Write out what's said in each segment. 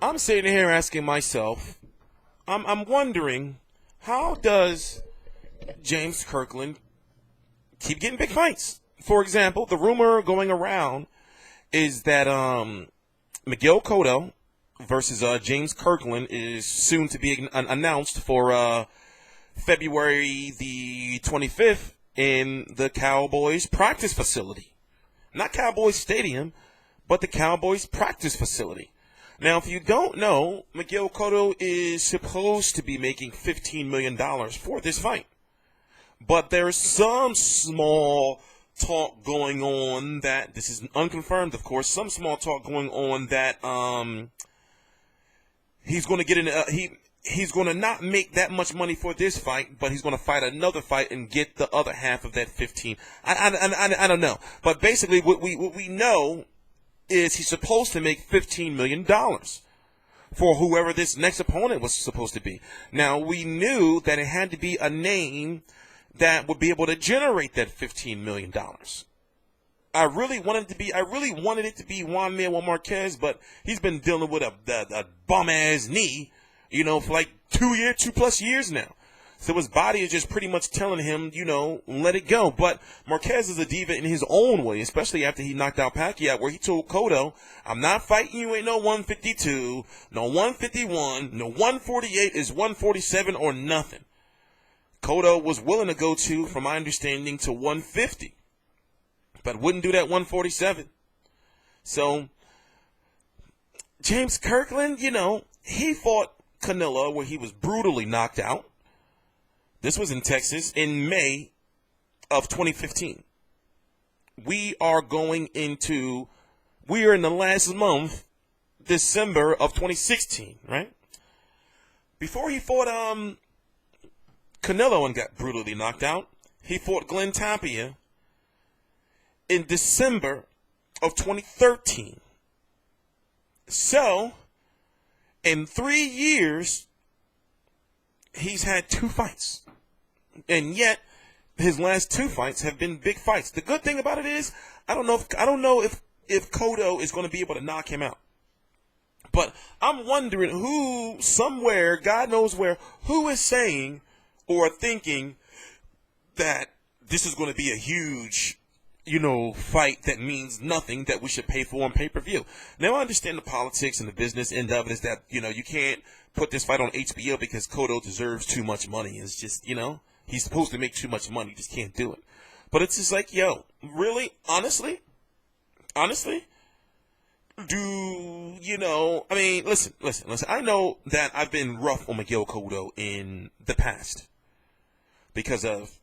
I'm sitting here asking myself, I'm wondering, how does James Kirkland keep getting big fights? For example, the rumor going around is that Miguel Cotto versus James Kirkland is soon to be announced for February the 25th in the Cowboys practice facility. Not Cowboys Stadium, but the Cowboys practice facility. Now, if you don't know, Miguel Cotto is supposed to be making $15 million for this fight. But there's some small talk going on that, this is unconfirmed, of course, some small talk going on that he's going to get in, he's going to not make that much money for this fight, but he's going to fight another fight and get the other half of that 15. I don't know. But basically what we know is he's supposed to make $15 million for whoever this next opponent was supposed to be. Now, we knew that it had to be a name that would be able to generate that $15 million. I really wanted it to be Juan Manuel Marquez, but he's been dealing with a bum-ass knee, for like 2+ years now. So his body is just pretty much telling him, let it go. But Marquez is a diva in his own way, especially after he knocked out Pacquiao, where he told Cotto, I'm not fighting you at no 152, no 151, no 148 is 147 or nothing. Cotto was willing to go to, from my understanding, to 150, but wouldn't do that 147. So James Kirkland, he fought Canelo where he was brutally knocked out. This was in Texas in May of 2015. We are in the last month, December of 2016, right? Before he fought Canelo and got brutally knocked out, he fought Glenn Tapia in December of 2013. So, in 3 years, he's had 2 fights. And yet, his last 2 fights have been big fights. The good thing about it is, I don't know if Cotto is going to be able to knock him out. But I'm wondering who, somewhere, God knows where, who is saying or thinking that this is going to be a huge, fight that means nothing that we should pay for on pay-per-view. Now, I understand the politics and the business end of it is that, you can't put this fight on HBO because Cotto deserves too much money. It's just, he's supposed to make too much money. He just can't do it. But it's just like, really? Honestly? Listen. I know that I've been rough on Miguel Cotto in the past because of,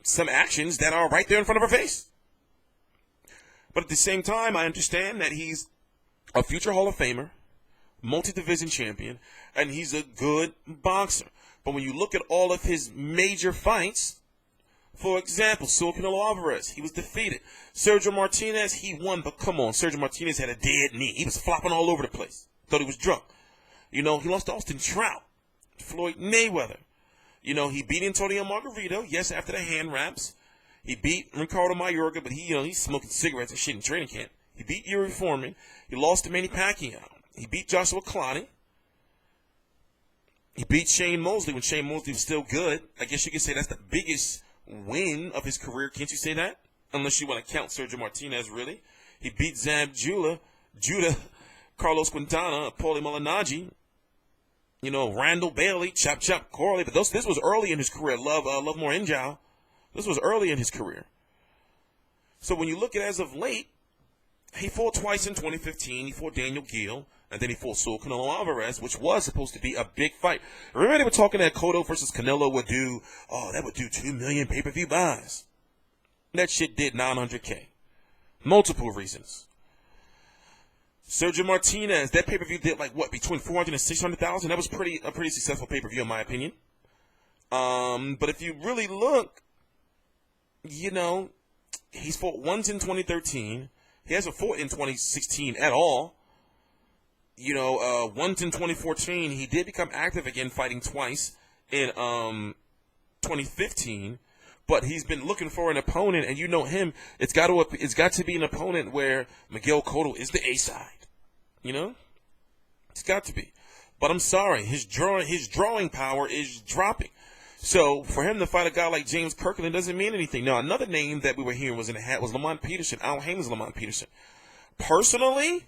some actions that are right there in front of our face. But at the same time, I understand that he's a future Hall of Famer, multi-division champion, and he's a good boxer. But when you look at all of his major fights, for example, Canelo Alvarez, he was defeated. Sergio Martinez, he won, but come on, Sergio Martinez had a dead knee. He was flopping all over the place. Thought he was drunk. He lost to Austin Trout, Floyd Mayweather. He beat Antonio Margarito, yes, after the hand wraps. He beat Ricardo Mayorga, but he's smoking cigarettes and shit in training camp. He beat Yuri Foreman. He lost to Manny Pacquiao. He beat Joshua Clottey. He beat Shane Mosley when Shane Mosley was still good. I guess you could say that's the biggest win of his career. Can't you say that? Unless you want to count Sergio Martinez, really. He beat Zab Judah, Carlos Quintana, Paulie Malignaggi, Randall Bailey, Chop Corley. But this was early in his career. Love More Injao. This was early in his career. So when you look at it as of late, he fought twice in 2015. He fought Daniel Gill, and then he fought Canelo Alvarez, which was supposed to be a big fight. Remember they were talking that Cotto versus Canelo would do 2 million pay-per-view buys. That shit did 900K. Multiple reasons. Sergio Martinez, that pay-per-view did between 400 and 600,000. That was a pretty successful pay-per-view in my opinion. But if you really look, he's fought once in 2013. He hasn't fought in 2016 at all. Once in 2014. He did become active again, fighting twice in 2015. But he's been looking for an opponent, and him. It's got to be an opponent where Miguel Cotto is the A side. It's got to be. But I'm sorry, his drawing power is dropping. So for him to fight a guy like James Kirkland doesn't mean anything. Now, another name that we were hearing was in the hat was Lamont Peterson. Al Haym's Lamont Peterson. Personally,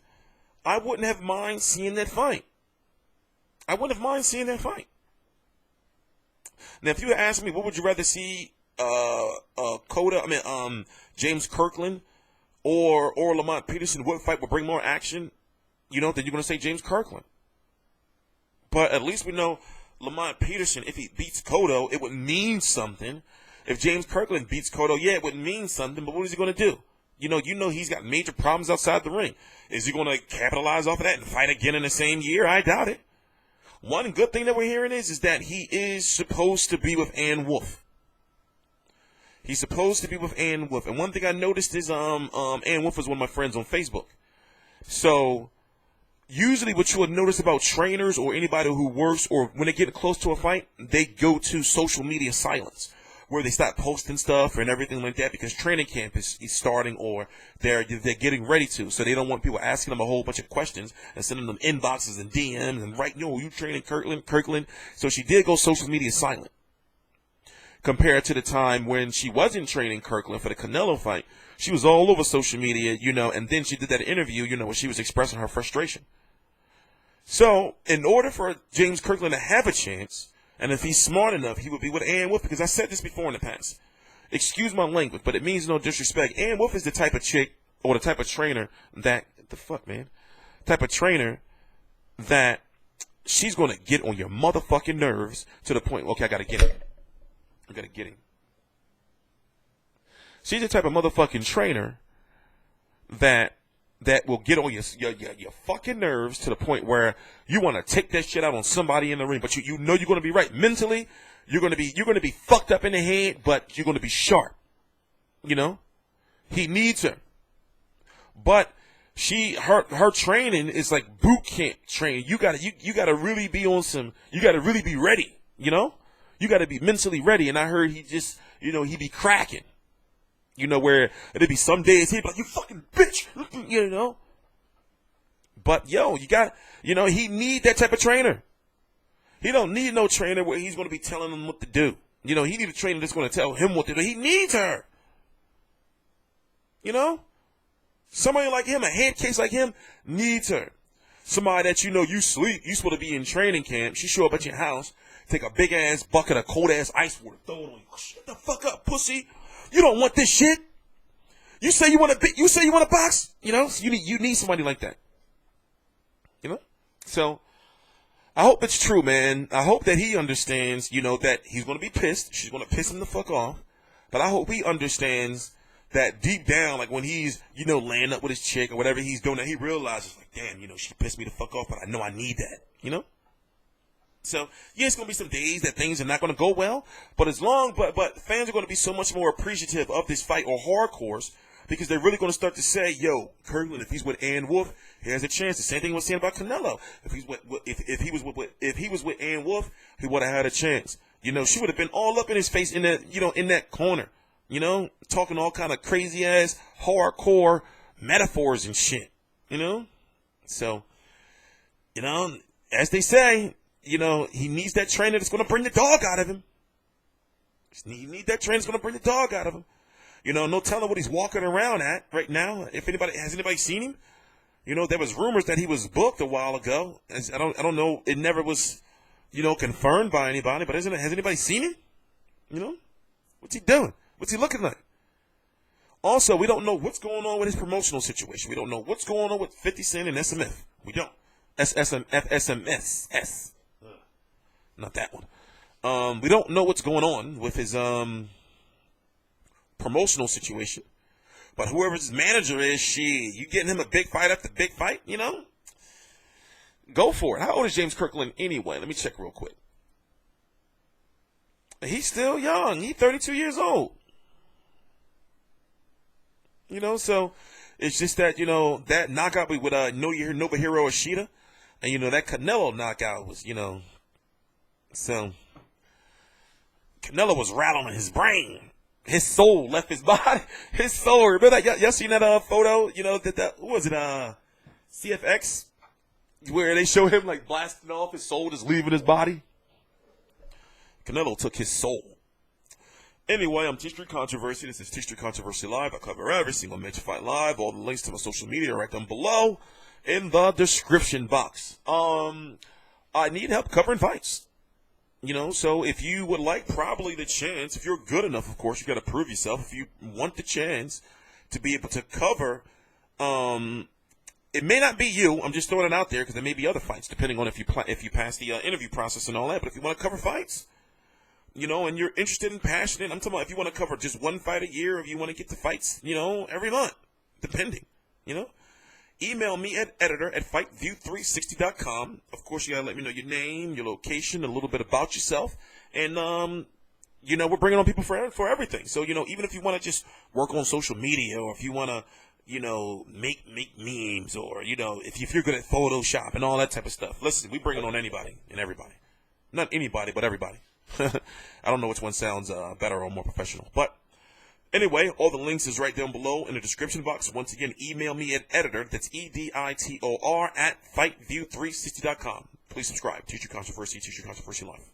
I wouldn't have mind seeing that fight. I wouldn't have mind seeing that fight. Now, if you had asked me, what would you rather see, James Kirkland or Lamont Peterson, what fight would bring more action? Then you're going to say James Kirkland. But at least we know Lamont Peterson, if he beats Cotto, it would mean something. If James Kirkland beats Cotto, yeah, it would mean something. But what is he going to do? You know he's got major problems outside the ring. Is he going to capitalize off of that and fight again in the same year? I doubt it. One good thing that we're hearing is that he is supposed to be with Ann Wolfe. He's supposed to be with Ann Wolfe. And one thing I noticed is Ann Wolfe is one of my friends on Facebook. So usually what you would notice about trainers or anybody who works or when they get close to a fight, they go to social media silence, where they start posting stuff and everything like that because training camp is starting or they're getting ready to. So they don't want people asking them a whole bunch of questions and sending them inboxes and DMs and right, you training Kirkland. So she did go social media silent compared to the time when she wasn't training Kirkland for the Canelo fight. She was all over social media, and then she did that interview, where she was expressing her frustration. So in order for James Kirkland to have a chance, and if he's smart enough, he would be with Ann Wolfe, because I said this before in the past. Excuse my language, but it means no disrespect. Ann Wolfe is the type of chick or the type of trainer that, type of trainer that she's going to get on your motherfucking nerves to the point, okay, I got to get him. She's the type of motherfucking trainer that will get on your fucking nerves to the point where you want to take that shit out on somebody in the ring, but you know you're going to be right mentally. You're going to be fucked up in the head, but you're going to be sharp. He needs her, but her training is like boot camp training. You gotta really be on some. You gotta really be ready. You gotta be mentally ready. And I heard he just he be cracking. Where it'd be some days he'd be like, you fucking bitch, But, he need that type of trainer. He don't need no trainer where he's going to be telling him what to do. He need a trainer that's going to tell him what to do. He needs her. Somebody like him, a head case like him, needs her. Somebody that you sleep, you supposed to be in training camp. She show up at your house, take a big-ass bucket of cold-ass ice water, throw it on you. Shut the fuck up, pussy. You don't want this shit. You say you want to box. You need somebody like that. So I hope it's true, man. I hope that he understands, that he's going to be pissed. She's going to piss him the fuck off. But I hope he understands that deep down, like when he's, laying up with his chick or whatever he's doing, that he realizes, like, damn, she pissed me the fuck off, but I know I need that, So, yeah, it's going to be some days that things are not going to go well, but but fans are going to be so much more appreciative of this fight or hardcores because they're really going to start to say, yo, Kirkland, if he's with Ann Wolfe, he has a chance. The same thing we're saying about Canelo. If he was with Ann Wolfe, he would have had a chance. She would have been all up in his face in that, in that corner, talking all kind of crazy ass hardcore metaphors and shit, So, as they say, he needs that trainer that's going to bring the dog out of him. He needs that trainer that's going to bring the dog out of him. No telling what he's walking around at right now. Has anybody seen him? There was rumors that he was booked a while ago. I don't know. It never was, confirmed by anybody. But has anybody seen him? What's he doing? What's he looking like? Also, we don't know what's going on with his promotional situation. We don't know what's going on with 50 Cent and SMF. We don't. SMS. Not that one. We don't know what's going on with his promotional situation. But whoever his manager is, you getting him a big fight after big fight, Go for it. How old is James Kirkland anyway? Let me check real quick. He's still young. He's 32 years old. So it's just that, that knockout with Nobuhiro Ishida and, that Canelo knockout was, so Canelo was rattling his brain. His soul left his body. His soul. Remember that? Y'all seen that photo? Who was it? CFX? where they show him like blasting off, his soul just leaving his body. Canelo took his soul. Anyway, I'm TstreeT Controversy. This is TstreeT Controversy Live. I cover every single major fight live. All the links to my social media are right down below in the description box. I need help covering fights. So if you would like probably the chance, if you're good enough, of course, you got to prove yourself. If you want the chance to be able to cover, it may not be you. I'm just throwing it out there because there may be other fights, depending on if you pass the interview process and all that. But if you want to cover fights, and you're interested and passionate, I'm talking about if you want to cover just one fight a year, or if you want to get the fights, every month, depending, email me at editor@fightview360.com. Of course, you got to let me know your name, your location, a little bit about yourself. And, we're bringing on people for everything. So, even if you want to just work on social media, or if you want to, make memes, or, if you're good at Photoshop and all that type of stuff. Listen, we bringing on anybody and everybody. Not anybody, but everybody. I don't know which one sounds better or more professional. But anyway, all the links is right down below in the description box. Once again, email me at editor, that's EDITOR, @fightview360.com. Please subscribe. TstreeT Controversy, TstreeT Controversy Live.